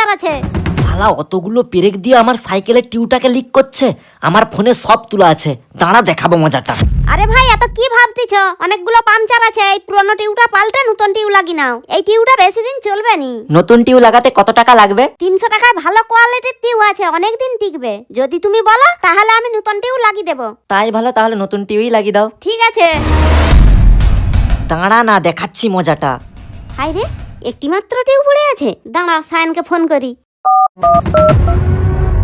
Puncture আছে। শালা অতগুলো পেরেক দিয়ে আমার সাইকেলের টিউটাকে লিক করছে। আমার ফোনে সব তোলা আছে, দাঁড়া দেখাবো মজাটা। আরে ভাই এত কি ভাবতিছ? অনেকগুলো পাংচার আছে, এই পুরনো টিউটা পাল্টে নতুন টিউ লাগি নাও। এই টিউটা বেশি দিন চলবে নি। নতুন টিউ লাগাতে কত টাকা লাগবে? 300 টাকায় ভালো কোয়ালিটির টিউ আছে, অনেক দিন টিকবে। যদি তুমি বলো তাহলে আমি নতুন টিউ লাগিয়ে দেবো। তাই ভালো, তাহলে নতুন টিউই লাগিয়ে দাও। ঠিক আছে। দাঁড়া না দেখাচ্ছি মজাটা। হাই রে, একটি মাত্র টিউ পড়ে আছে। দাঁড়া সায়নকে ফোন করি।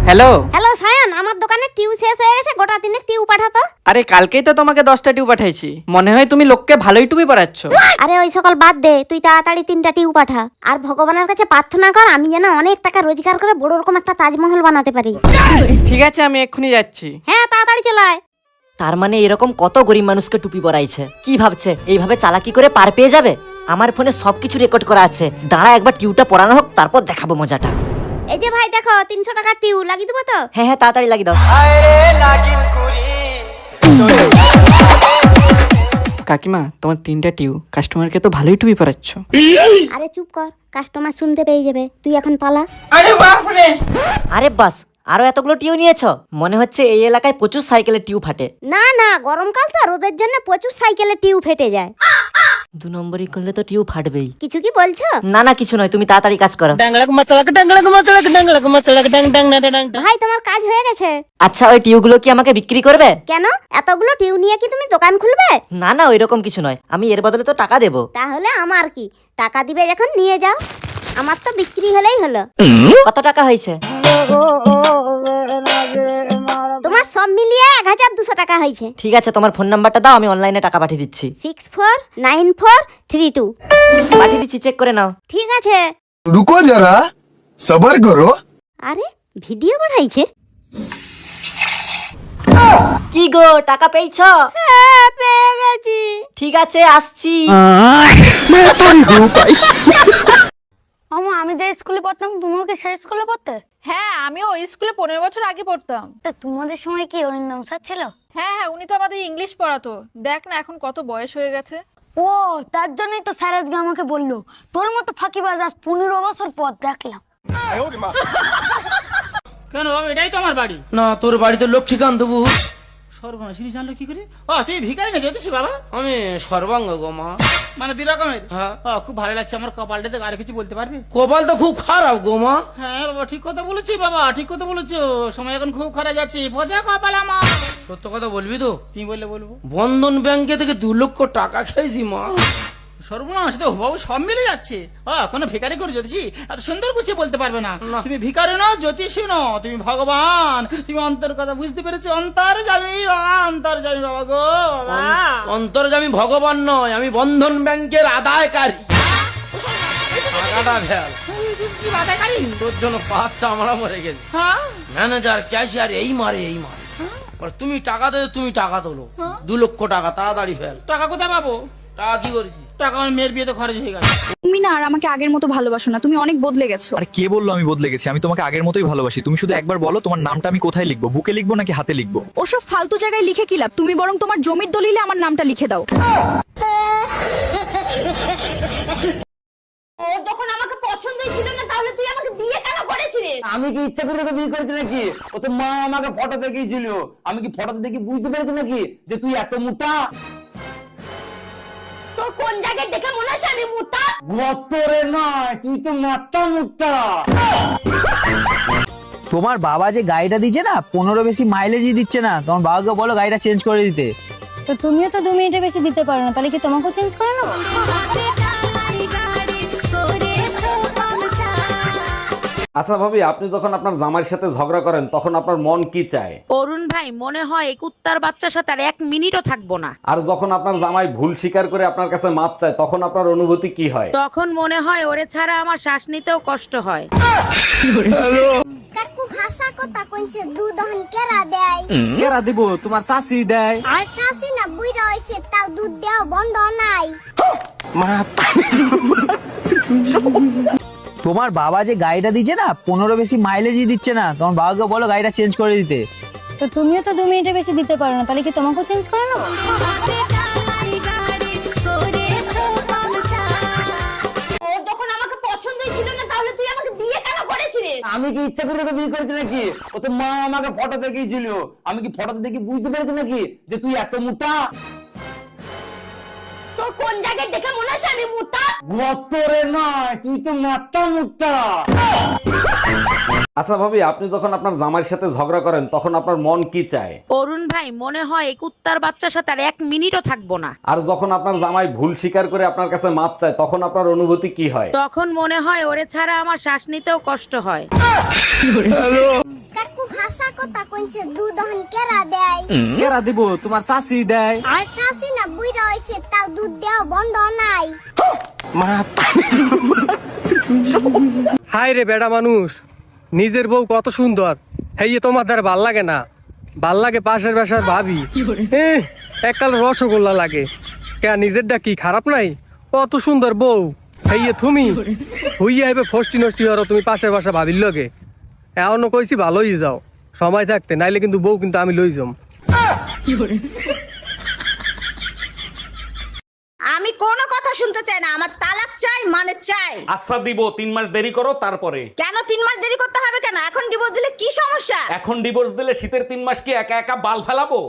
হ্যালো। হ্যালো সায়ন, আমার দোকানে টিউ শেষ হয়ে গেছে, গোটা দিনে টিউ পাঠাতো। আরে কালকেই তো তোমাকে 10টা টিউ পাঠাইছি, মনে হয় তুমি লোককে ভালোই টুপি পরাচ্ছ। আরে ওই সকল বাদ দে, তুই তাড়াতাড়ি 3টা টিউ পাঠা। আর ভগবানের কাছে প্রার্থনা কর আমি যেন অনেক টাকা রোজগার করে বড় রকম একটা তাজমহল বানাতে পারি। ঠিক আছে, আমি এক্ষুনি যাচ্ছি। হ্যাঁ তাড়াতাড়ি চলে আয়। তার মানে এরকম কত গরিব মানুষকে টুপি পরাইছে। কি ভাবছে এইভাবে চালাকি করে পার পেয়ে যাবে? আমার ফোনে সবকিছু রেকর্ড করা আছে, দাঁড়া একবার টিউটা পরানো হোক, তারপর দেখাবো মজাটা। এই যে ভাই দেখো 300 টাকার টিউ লাগিয়ে দেবো তো? হ্যাঁ হ্যাঁ তাড়াতাড়ি লাগিয়ে দাও। কাকিমা, তোমার 3টা টিউ, কাস্টমারকে তো ভালোই টুপি পরাচ্ছ। আরে চুপ কর, কাস্টমার শুনতে পেয়ে যাবে। তুই এখন পালা। আরে বাপ রে! আরে বাস, আরো এতগুলো টিউ নিয়েছো? মনে হচ্ছে এই এলাকায় প্রচুর সাইকেলের টিউ ফাটে। না না, গরমকাল তো, রোদের জন্য প্রচুর সাইকেলের টিউ ফেটে যায়। 2 নম্বরই করলে তো টিউ ফাটবেই। কিছু কি বলছো? না না কিছু নয়, তুমি তাড়াতাড়ি কাজ করো। ভাই তোমার কাজ হয়ে গেছে। আচ্ছা ওই টিউগুলো কি আমাকে বিক্রি করবে? কেন, এতগুলো টিউ নিয়ে কি তুমি দোকান খুলবে? না না ওইরকম কিছু নয়, আমি এর বদলে তো টাকা দেবো। তাহলে আমার কি, টাকা দিবে যখন নিয়ে যাও। আমার তো বিক্রি হলেই হলো। কত টাকা হয়েছে? তোমার সব মিলিয়ে 1200 টাকা হয়েছে। ঠিক আছে, তোমার ফোন নাম্বারটা দাও, আমি অনলাইনে টাকা পাঠিয়ে দিচ্ছি। 649432। পাঠিয়ে দিচ্ছি, চেক করে নাও। ঠিক আছে। रुको जरा सबर करो। আরে ভিডিও পাঠাইছে। কি গো, টাকা পেয়েছো? হ্যাঁ পেয়ে গেছি। ঠিক আছে আসছি। আমি যে স্কুলে পড়তাম, তুমিও কি সেই স্কুলে পড়তে? হ্যাঁ, আমিও ওই স্কুলে 15 বছর আগে পড়তাম। তা তোমাদের সময় কি অরিন্দম স্যার ছিল? হ্যাঁ হ্যাঁ, উনি তো আমাদের ইংলিশ পড়াতো। দেখ না এখন কত বয়স হয়ে গেছে। ও, তার জন্যই তো স্যার আজকে আমাকে বললো তোর মতো ফাঁকিবাজ আজ 15 বছর পর দেখলাম। কেন বাবা, এটাই তো আমার বাড়ি। না, তোর বাড়িতে লক্ষ্মীকান্ত বহু। সর্বনাশ, জানলো কি করে? ও তুই ভিখারি না জ্যোতিষী বাবা? আমি সর্বাঙ্গ গো মা। মানে 2 রকমের? হ্যাঁ। খুব ভালো লাগছে। আমার কপালটা দেখে আর কিছু বলতে পারবি? কপাল তো খুব খারাপ গো মা। হ্যাঁ বাবা, ঠিক কথা বলেছি বাবা, ঠিক কথা বলেছো। সময় এখন খুব খারাপ যাচ্ছে, বোঝা কপাল আমার। সত্য কথা বলবি তো? তুমি বললে বলবো। বন্ধন ব্যাংকে থেকে 2 লক্ষ টাকা খেয়েছি মা। সর্বনাশ, তো বাবু সব মিলে যাচ্ছে। কোনো ভিখারি করে জ্যোতিষী এত সুন্দর গুছিয়ে বলতে পারবে না। না। তুমি ভিখারি নও, জ্যোতিষী নও, তুমি ভগবান। তুমি অন্তর কথা বুঝতে পেরেছো? অন্তর যাবি বাবা, অন্তর যাবি বাবা গো বাবা। অন্তর্যামী ভগবান নয়, আমি বন্ধন ব্যাংকের আদায়কারী। টাকাটা ফেল। কি বাধাকারী? তোর জন্য 5 চামড়া মরে গেছে। হ্যাঁ ম্যানেজার ক্যাশিয়ার এই মারে এই মারে। আর তুমি টাকা দে, তুমি টাকা তোলো। 2 লক্ষ টাকা তাড়াতাড়ি ফেল। টাকা কোথায় পাবো? টাকা কি করেছি? টাকা আমার মেয়ের বিয়েতে খরচ হয়ে গেছে। তুমি না আর আমাকে আগের মতো ভালোবাসো না, তুমি অনেক বদলে গেছো। আরে কে বললো আমি বদলে গেছি? আমি তোমাকে আগের মতোই ভালোবাসি। তুমি শুধু একবার বলো তোমার নামটা আমি কোথায় লিখবো, বুকে লিখবো নাকি হাতে লিখবো? ওসব ফালতু জায়গায় লিখে কি লাভ? তুমি বরং তোমার জমির দলিলে আমার নামটা লিখে দাও। ওর যখন আমাকে পছন্দই ছিল না, তাহলে তুই আমাকে বিয়ে কেন করেছিলি? আমি কি ইচ্ছা করে তোকে বিয়ে করেছি নাকি? ও তো মা আমাকে ফটো দেখিয়েছিল। আমি কি ফটোতে দেখি বুঝতে পেরেছি নাকি যে তুই এত মোটা? তোর কোন জায়গায় দেখে মনে হচ্ছে আমি মোটা? গতরে নয়, তুই তো মাথা মোটা। তোমার বাবা যে গাড়িটা দিচ্ছে না, 15 বেশি মাইলেজই দিচ্ছে না। তোমার বাবাকে বলো গাড়িটা চেঞ্জ করে দিতে। তো তুমিও তো 2 মিনিটের বেশি দিতে পারো না, তাহলে কি তোমাকেও চেঞ্জ করে নেবো? আচ্ছা ভাবি, আপনি যখন আপনার জামাইয়ের সাথে ঝগড়া করেন তখন আপনার মন কি চায়? অরুণ ভাই, মনে হয় এই কুত্তার বাচ্চার সাথে আর 1 মিনিটও থাকবো না। আর যখন আপনার জামাই ভুল স্বীকার করে আপনার কাছে মাপ চায় তখন আপনার অনুভূতি কি হয়? তখন মনে হয় ওরে ছাড়া আমার শ্বাস নিতেও কষ্ট হয়। কাকু হাসা কথা কইছে, দুধ হন কেরা দেয়? কেরা দিব? তোমার চাষি দেয়। আর শাসি না বুইরা হইছে, তাও দুধ দেওয়া বন্ধ নাই। তোমার বাবা যে গাড়িটা দিচ্ছে না, 15 বেশি মাইলেজই দিচ্ছে না। তোমার বাবাকে বলো গাড়িটা চেঞ্জ করে দিতে। তো তুমিও তো 2 মিনিটের বেশি দিতে পারো না, তাহলে কি তোমাকেও চেঞ্জ করে নেবো? ওর যখন আমাকে পছন্দই ছিল না, তাহলে তুই আমাকে বিয়ে কেন করেছিলি? কি ইচ্ছা করে তোকে বিয়ে করেছে নাকি? ও তো মা আমাকে ফটো দেখিয়েছিল, আমি কি ফটোতে দেখে বুঝতে পেরেছি নাকি যে তুই এত মোটা? তোর কোন জায়গায় দেখে মনে হচ্ছে আমি মোটা? গতরে নয়, তুই তো মাথা মোটা। আচ্ছা ভাবি, আপনি যখন আপনার জামাইয়ের সাথে ঝগড়া করেন তখন আপনার মন কি চায়? অরুণ ভাই মনে হয় এই কুত্তার বাচ্চার সাথে আর 1 মিনিটও থাকবো না। আর যখন আপনার জামাই ভুল স্বীকার করে আপনার কাছে মাপ চায় তখন আপনার অনুভূতি কি হয়? তখন মনে হয় ওরে ছাড়া আমার শ্বাস নিতেও কষ্ট হয়। কাকু ভাষা কথা কইছে দুধ হন কেরা দেয়? কেরা দিব? তোমার চাষি দেয়। আর শাসি না বুইরা হইছে তাও দুধ দেওয়া বন্ধ নাই। হাই রে বেড়া মানুষ, নিজের বউ কত সুন্দর, হেই তোমাদের ভাল লাগে না? ভাল লাগে পাশের বাসার ভাবি, এককাল রসগোল্লা লাগে। কে নিজেরটা কি খারাপ নাই? কত সুন্দর বউ, হেই তুমি হইয়া হইবে ফষ্টি নষ্টি হরো তুমি পাশের বাসা ভাবির লগে। এখনো কইছি ভালোই যাও সময় থাকতে, নাইলে কিন্তু বউ কিন্তু আমি লই যাম। আমি কোনো কথা শুনতে চাই না, আমার তালাক চাই, মানে চাই। আচ্ছা দিব, 3 মাস দেরি করো তারপরে। কেন 3 মাস দেরি করতে হবে কেন? এখন ডিভোর্স দিলে কি সমস্যা? এখন ডিভোর্স দিলে শীতের 3 মাস কি একা একা বাল ফেলাবো?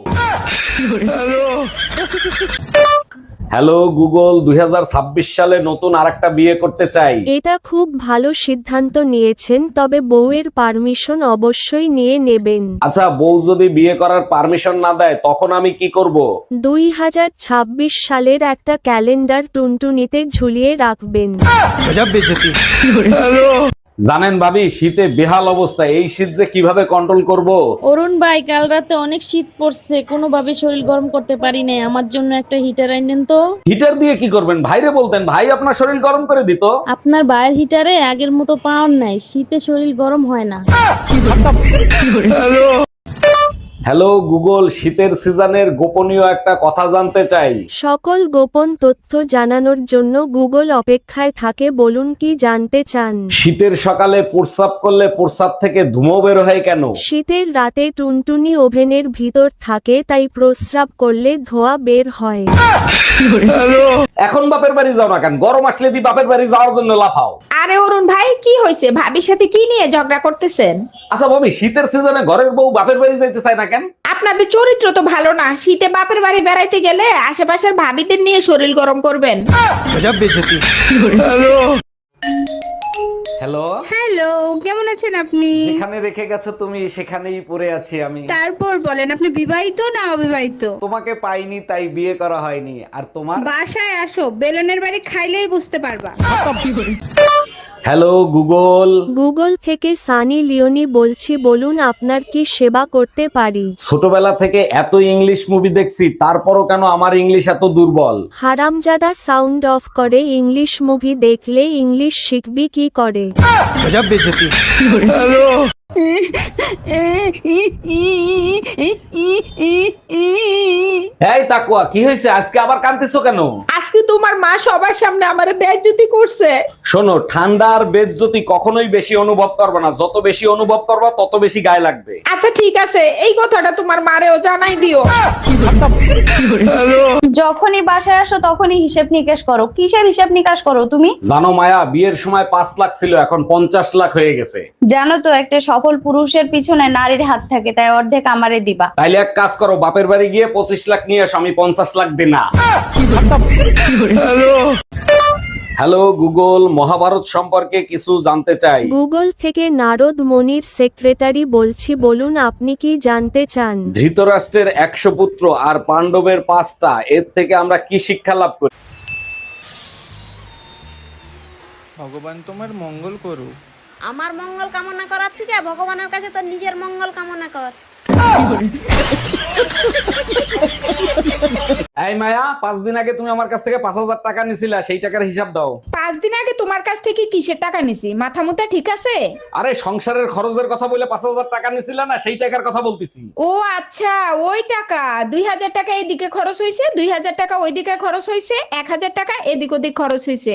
হ্যালো গুগল, 2026 সালে নতুন আরেকটা বিয়ে করতে চাই। এটা খুব ভালো সিদ্ধান্ত নিয়েছেন, তবে বউয়ের পারমিশন অবশ্যই নিয়ে নেবেন। আচ্ছা, বউ যদি বিয়ে করার পারমিশন না দেয় তখন আমি কি করব? 2026 সালের একটা ক্যালেন্ডার টুনটুনিতে ঝুলিয়ে রাখবেন। জানেন ভাবি, শীতে বেহাল অবস্থা, এই শীত যে কিভাবে কন্ট্রোল করব? অরুণ ভাই, কাল রাতে অনেক শীত পড়ছে, কোনোভাবে শরীর গরম করতে পারি না, আমার জন্য একটা হিটার আইনেন তো। হিটার দিয়ে কি করবেন? ভাইরে বলতেন, ভাই আপনার শরীর গরম করে দিত। আপনার বাইরের হিটারে আগের মতো পাওয়ার নাই, শীতে শরীর গরম হয় না। হ্যালো গুগল, শীতের সিজনের গোপনীয় একটা কথা জানতে চাই। সকল গোপন তথ্য জানানোর জন্য গুগল অপেক্ষায় থাকে, বলুন কি জানতে চান? শীতের সকালে প্রস্রাব করলে প্রস্রাব থেকে ধুমো বের হয় কেন? শীতের রাতে টুনটুনি ওভেনের ভিতর থাকে, তাই প্রস্রাব করলে ধোঁয়া বের হয়। এখন বাপের বাড়ি যাও না কেন? গরম আসলে দি বাপের বাড়ি যাওয়ার জন্য লাফাও। আরে অরুণ ভাই, কি হয়েছে? ভাবির সাথে কি নিয়ে ঝগড়া করতেছেন? আচ্ছা ভাবি, শীতের সিজনে ঘরের বউ বাপের বাড়ি যাইতে চায় না কেন? আপনাদের চরিত্র তো ভালো না। শীতে বাপের বাড়ি বেড়াইতে গেলে আশেপাশের ভাবিদের নিয়ে শরীর গরম করবেন। হ্যালো হ্যালো, কেমন আছেন আপনি? যেখানে রেখে গেছো তুমি সেখানেই পড়ে আছি আমি। তারপর বলেন, আপনি বিবাহিত না অবিবাহিত? তোমাকে পাইনি তাই বিয়ে করা হয়নি। আর তোমার? বাসায় আসো, বেলনের বাড়ি খাইলেই বুঝতে পারবা। Hello Google. গুগল থেকে সানি লিওনি বলছি, বলুন আপনার কি সেবা করতে পারি? ছোটবেলা থেকে এত ইংলিশ মুভি দেখছি, তারপরও কেন আমার ইংলিশ এত দুর্বল? হারামজাদা সাউন্ড অফ করে। ইংলিশ মুভি দেখলে ইংলিশ শিখবি কি করে? এই তাকুয়া, কি হয়েছে? আজকে আবার কাঁদতেছো কেন? আজকে তোমার মা সবার সামনে আমারে বেইজ্জতি করছে। শোনো, ঠান্ডা আর বেজ্জতি কখনোই বেশি অনুভব করবে না। যত বেশি অনুভব করবা তত বেশি গায়ে লাগবে। আচ্ছা ঠিক আছে, এই কথাটা তোমার মারেও জানাই দিও। যখনই বাসায় আসো তখনই হিসেব নিকেশ করো। কিসের হিসেব নিকাশ করো তুমি? জানো মায়া, বিয়ের সময় 5 লাখ ছিল, এখন 50 লাখ হয়ে গেছে। জানো তো, একটা সফল পুরুষের পিছনে নারীর হাত থাকে, তাই অর্ধেক আমারে দিবা। তাইলে এক কাজ করো, বাপের বাড়ি গিয়ে 25 লাখ নিয়ে এসো, আমি 50 লাখ দিই না। হ্যালো গুগল, মহাভারত সম্পর্কে কিছু জানতে চাই। গুগল থেকে নারদ মনির সেক্রেটারি বলছি, বলুন আপনি কি জানতে চান? ধৃতরাষ্ট্রের 100 পুত্র আর পাণ্ডবের 5টা, এর থেকে আমরা কি শিক্ষা লাভ করি? ভগবান তোমার মঙ্গল করুক। আমার মঙ্গল কামনা করার থেকে ভগবানের কাছে তোর নিজের মঙ্গল কামনা কর। এই মায়া, 5 দিন আগে তুমি আমার কাছ থেকে 5000 টাকা নিছিলা, সেই টাকার হিসাব দাও। 5 দিন আগে তোমার কাছ থেকে কিসের টাকা নিছি? মাথা মুথা ঠিক আছে? আরে সংসারের খরচের কথা বলে 5000 টাকা নিছিলা না, সেই টাকার কথা বলতেছি। ও আচ্ছা, ওই টাকা। 2000 টাকা এদিকে খরচ হইছে, 2000 টাকা ওইদিকে খরচ হইছে, 1000 টাকা এদিক ওদিক খরচ হইছে।